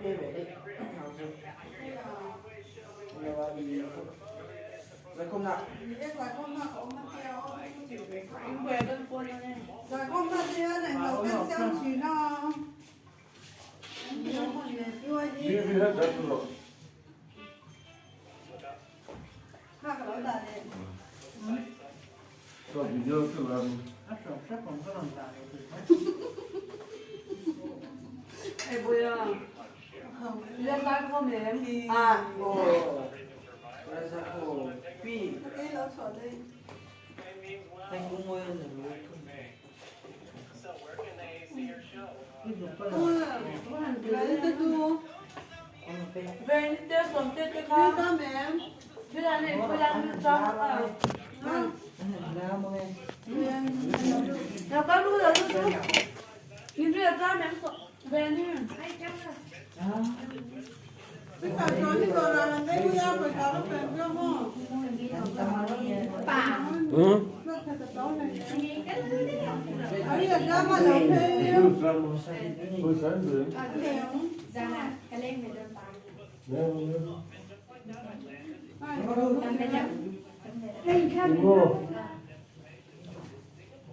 về đấy rồi không nào về đơn quân này rồi không bao giờ này nấu canh xem chỉ nó đi hết đất rồi khác cái đó là để rồi thì giờ cứ làm áp dụng rất còn có lòng tài em bây giờ lên tay không để em à ồ là sao ồ pi cái lẩu sỏi đây anh cũng ngồi rồi ví dụ có ôi lấy cái tu về tết còn tết cái đi khác ta mẹ cái là này cái là trong ra mọi người nào các đứa là đứa nhưng bây giờ ra mẹ về đi bây giờ cho đi rồi là đây bây giờ phải cho nó về cho mà bà nó phải tập đó này ấy là ra mà đầu thế buổi sáng rồi ra là cái lên về đơn bán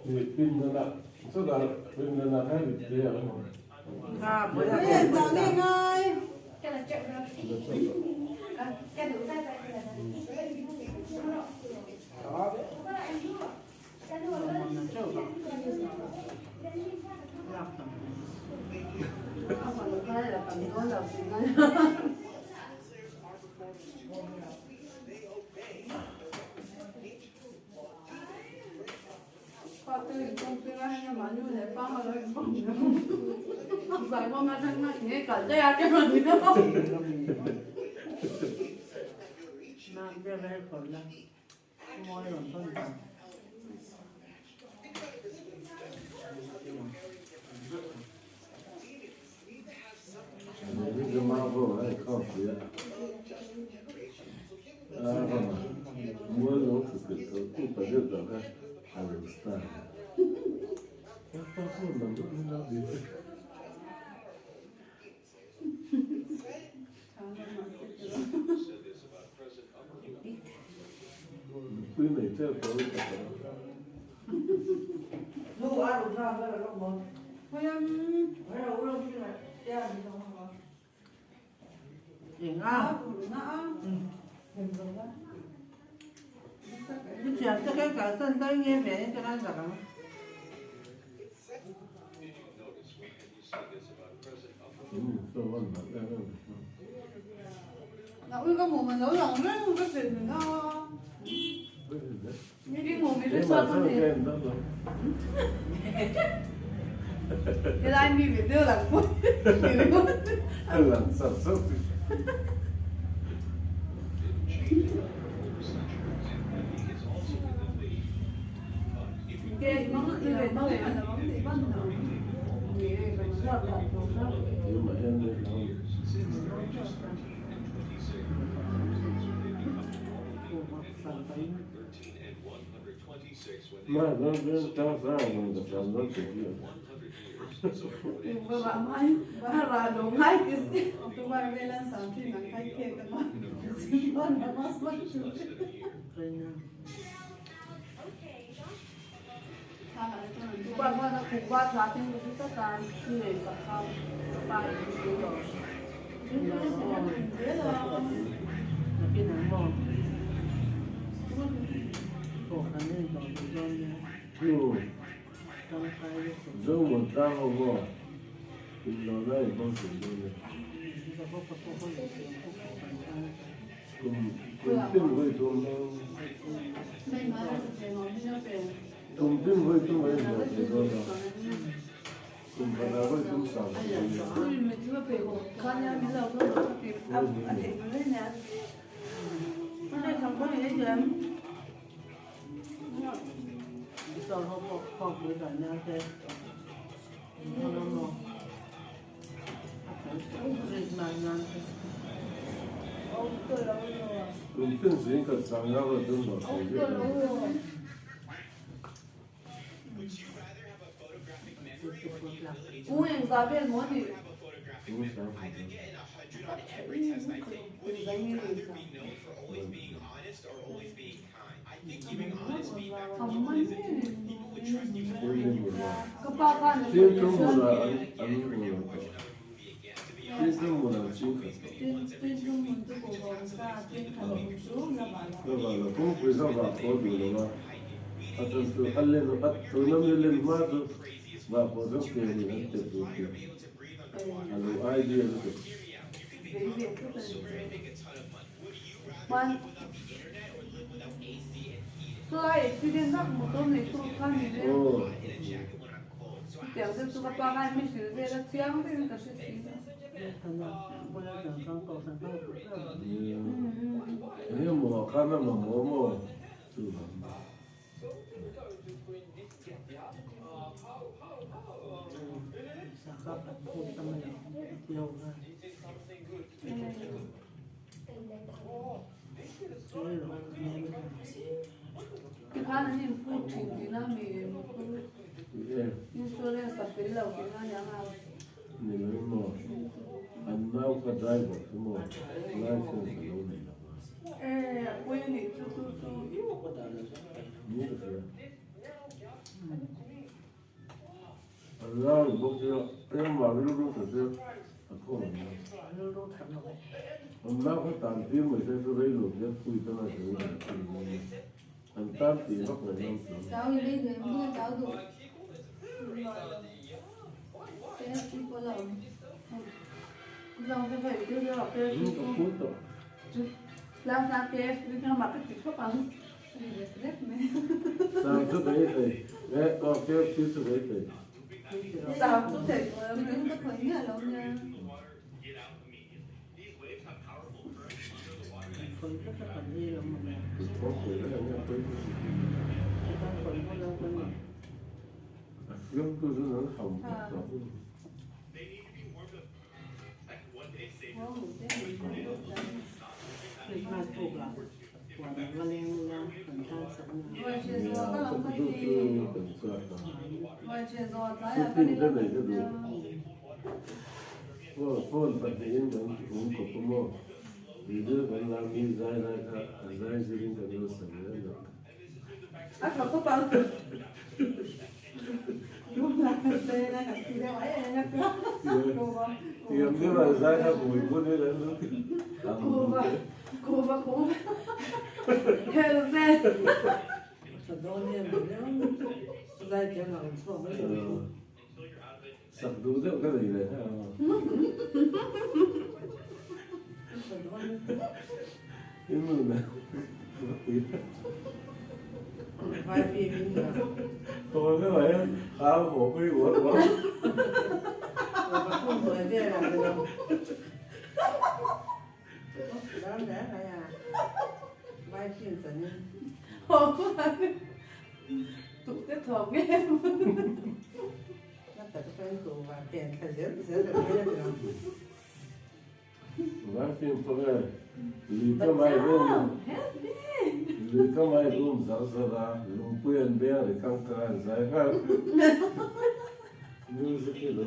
thì pin nó số là pin nó thay được gì à bây giờ dọn đi ngay cái là chuyện đó cái đủ ra đây là đó không phải là cái là cần có là gì đấy qua từ công ty này nhưng mà như thế bao mà nó không phải qua mà thằng này nghe cả đây cái mà gì đâu nam ra đây còn là ngồi làm phân tầng cái máu vô này không phải mua lúa thì cái cũng phải được rồi cái hàng star cái phong phú làm được nó đi quý này theo tôi lu ăn ra là nó ngon bây giờ phải đâu đâu chứ này cha gì đâu mà chuyện nó à nó cái chuyện cho cái cả sân tới nghe mẹ cho ăn rằng tôi vẫn mặc ra đâu nó có một mình nấu lòng rất không có chuyện nó cái mồm mình rất mà sâu sao không thì cái đó rồi cái này mình phải đưa là quân anh làm sao sốc cái món như vậy món này là món gì món nào gì này mình rất là tốt nhưng mà em này không mà nó ta ra mình được làm nó tự nhiên và bạn hay là đúng hay cái tụi bay về lên sáng thì nắng hay kia cái mà xin lỗi nó mất mất chút qua qua nó cũng qua giá tiền của tất cả như này cả không ba cái rồi thế rồi cái nào ngon cổ khả nên còn tự do nha trong tay dấu một ta không có thì nó đây không sử dụng được cùng tin với tôi mình nói là phải nói như thế cùng tin với tôi là thì đó là cùng phải là với tôi sao mình chưa về hồ con nhà mình lâu thôi thì anh thì mình lên nhà nó đây không có gì hết rồi rồi không được cả nhà thế không đâu mà mà ngon cùng tin gì cả sang nhau là tôi bảo tôi Uống giá bên muốn thì Đúng sao? Có bao con là Tiên trung một là ăn tiên trung một là chín khẩn. tiên trung mình cho cổ vòng ra tiên khẩn mình xuống là bảo là Nó bảo là cũng phải sao vào có đủ rồi mà. Thật sự ăn lên nó ăn thứ nó lên quá rồi. Và có rất tiền thì ăn tiền đủ tiền. Ăn ai đi ăn được. về việc cái bạn tôi khi đến gặp một tôi này tôi khăn gì đấy kiểu như tôi có hai mươi triệu về là chiang thì nó sẽ gì thành ra bây giờ chẳng có cầu sản phẩm của các bạn Nếu mà khăn mà mua từ sản phẩm của tâm này nhiều hơn cái khăn này phụ chính thì nó mình insurance sắp tới lâu thì nó nhắm vào nhưng mà ăn nào cái driver cái mà license cái lâu này là quên thì chú như thế Allah bốc ra em mà lúc lúc thật sự không luôn luôn thầm lặng Allah cái tàn phim mình sẽ lấy lột ra cùi cho nó sẽ anh tam thì bắt người năm cháu đi rồi mua cháu đủ cái chỉ có lẩu dòng cái vậy chứ là cái nhưng có cút rồi làm sao cái nó mặc cái chỉ có bằng rất mẹ sao chút đấy thì nghe có cái chút đấy thì sao có thể mình có khởi nghĩa lẩu nha phần rất là phần đi là mình có thể là anh em thấy phần có lâu phần này giống tôi nó hỏng thì mà thuộc là quả là lên là phần than sẵn rồi chuyện do các ông tôi cái gì cần sợ rồi chuyện do cái Sự là tin cái này cho được phone bật điện vẫn cũng có cái mô vì đứa vẫn làm như dài dài cả dài dưới cái nó sẵn nữa được anh mà có bằng đúng là đây là cái gì đâu ấy nha thì em biết là dài ra mùi của đây là nó cô và hello man phần đôi nha mình nếu ra cho lòng so với sẵn đủ được cái gì này phần đôi cái mùi này vai phim như là thôi cái này áo bộ cái của nó và không người về là được đó đã phải à vai phim tự nhiên tụ cái thòng nghe nó tự cái tụ và tiền phải dễ được cái được nói phim không nghe lì cái mai luôn lì cái mai luôn sao sao ra luôn quen bé để căng căng dài hơn như thế cái đó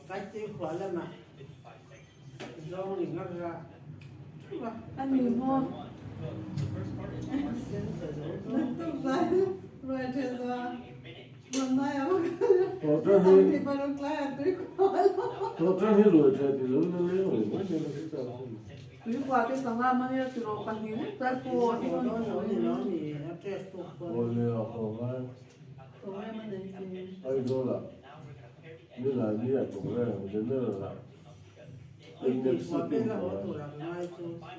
cái chữ khóa là mà do mình ngắt ra anh nhìn thôi rồi chuyện rồi hôm nay ông tôi xong thấy thì bà đông lại tôi khỏi tôi thấy rồi thì lớn lớn rồi mới như là cái sao cứ qua cái sòng am này từ đầu bằng hiếu tới cô thì nó thì nó chết thuộc rồi là họ mai rồi em mình ai đó là như là cũng là đến là anh nhận sự tin của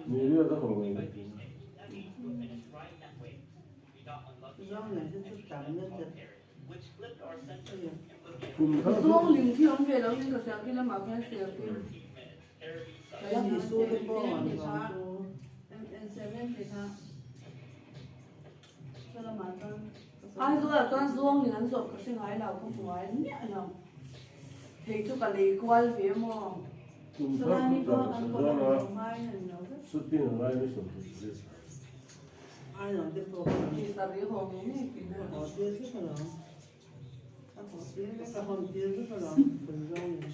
như là các họ này do này rất phức tạp nhất cùng các xuống liền thi ông về đâu nhưng mà sáng khi nó mặc cái sườn thì cái gì xua cái bò em sẽ lên thì sao cho nó mà con ai rồi là con xuống thì hắn rồi cái sinh ái nào không phải nhẹ nào thì chú cả lì quay phía mà cùng cho các nên đi đó con ăn con là mai này nó rất sự tin là ai mới sống ai làm tiếp tục thì sao biết hồ này thì nó họ tiêu rất là lắm họ biết các con tiêu rất là lắm phần rau này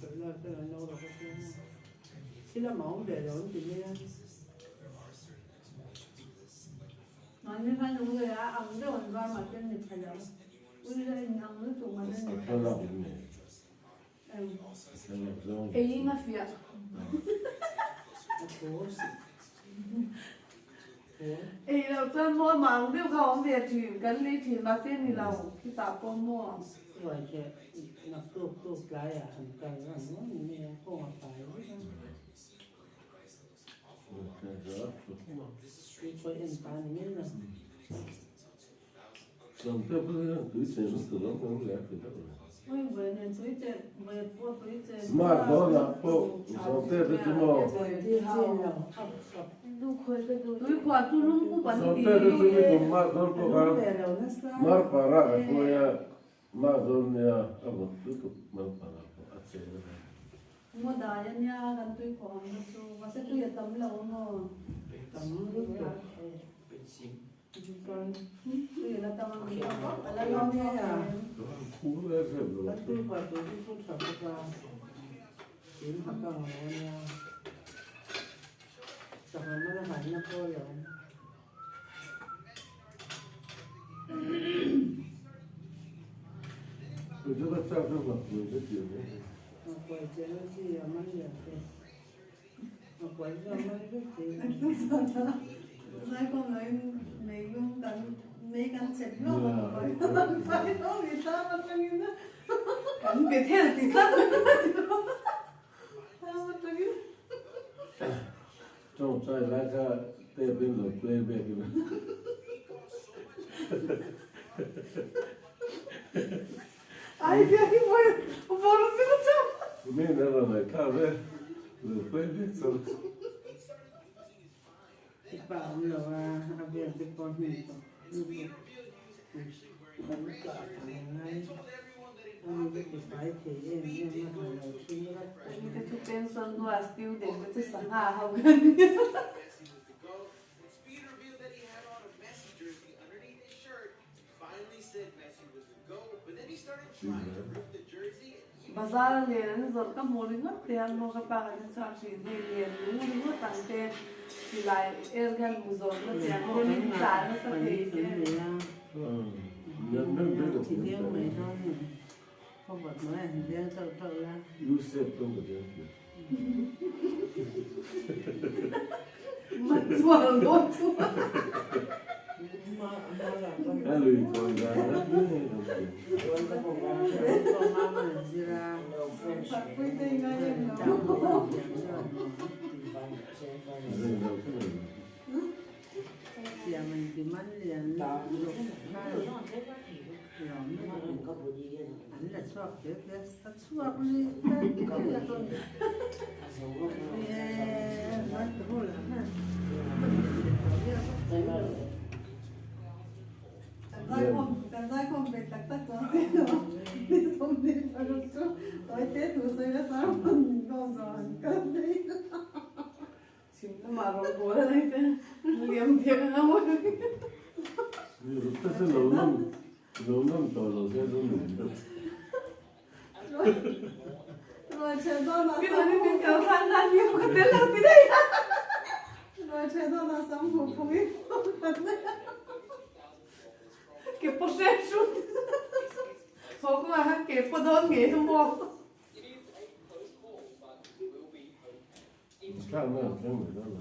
phải là cái là lâu rồi cái chỉ là máu để rồi thì nên nói như vậy đúng rồi á ông cái còn ra mà trên nhật phải đâu ui lên ông nó tụi mình lên Nó làm cái này. ấy mà phía ấy là chân mua mảng tiêu không về thì cái lý thì mà phiên thì là cái tạp con mua rồi cái nạp tục cái à hàng cái là nó nghe không hợp phải cái coi em ta này là Xong tiếp cái túi xe nó từ đó cũng lẽ từ đó. ui về nên túi chơi về mua túi chơi Mà đó là bộ xong tiếp cái nó đi trên là túi quà túi lung cũng bắn xong đi tiếp cái mà đó có về cái đầu nó sao mar para cái coi mà đó nha à một túi cục mar para à xe đó. mua đá nha gần túi quà nó chú và sẽ túi tấm lâu nó tấm nước rồi con túi là tấm và là lo lo nghe nghe à Cú là cái rồi. bắt tôi vào tôi cũng thật ra đến học cao nó nha sao mà nó phải nó thôi rồi Tôi rất là sao cho mặt người rất nhiều đấy. mà quay trên nó chi là mấy giờ thế mà quay ra mấy cái gì nói con nói mấy con cần mấy con chết luôn mà phải nói người ta mà cho người ta cần biết theo thì tất Trong trai lá ra tê bên rồi quê về cái này. ai biết cái vui vui lắm biết sao Mình đã là này cao đấy. Rồi quê biết xong. cái bảo là việc cái con mình bắn cả thằng này anh biết cái phải thì em mà hàng đầu khi nó cái chút tên sơn đua student cái chút sáng hạ học gần bazaar lên rồi các món đi ngất tiền mua các bạn cái sao chỉ đi liền đúng đi ngất tăng tiền thì lại em gần một rồi nó tiền nó mình trả nó sẽ thì Nhân nên biết được chỉ những riêng cái mày thôi không vật mới riêng thợ ra you said không được đấy. mất chuột luôn chuột mà là con Cái lười còn ra rất biết hay đồng tiền. con mama gì ra quy định ngay em chào nó con Đây là cái này. nhà mình thì mất liền lúc hai anh là suốt cái suốt đi cái là con mất thôi là Cần dai không về tắc tắc quá thế rồi đi xong đi phải lúc trước tối tết tôi xây ra sáng con rồi cơn đấy chính mà rồi bố là đấy thế liếm thiệt không ơi Như lúc ta sẽ nấu năm tỏi rồi sẽ nấu nướng. rồi chơi đó là cái này mình kéo khăn ra nhiều cái tên là cái đấy rồi chơi đó là sống phục không biết cái possession không có ai cái phần đơn nghề không có Sao nữa, cái này đó là.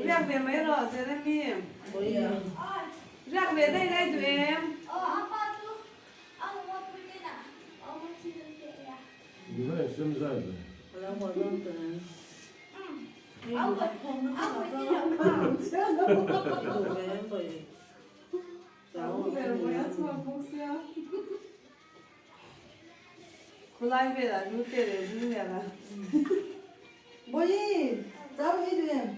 Rác về mấy rồi sẽ lên mi rác về đây đây tụi em Như vậy xem ra rồi. là một lần từ ông chỉ nhận không chứ từ bé bởi cháu về rồi á xua bốc xe cô lại về là như thế để như thế là bố đi cháu đi tụi em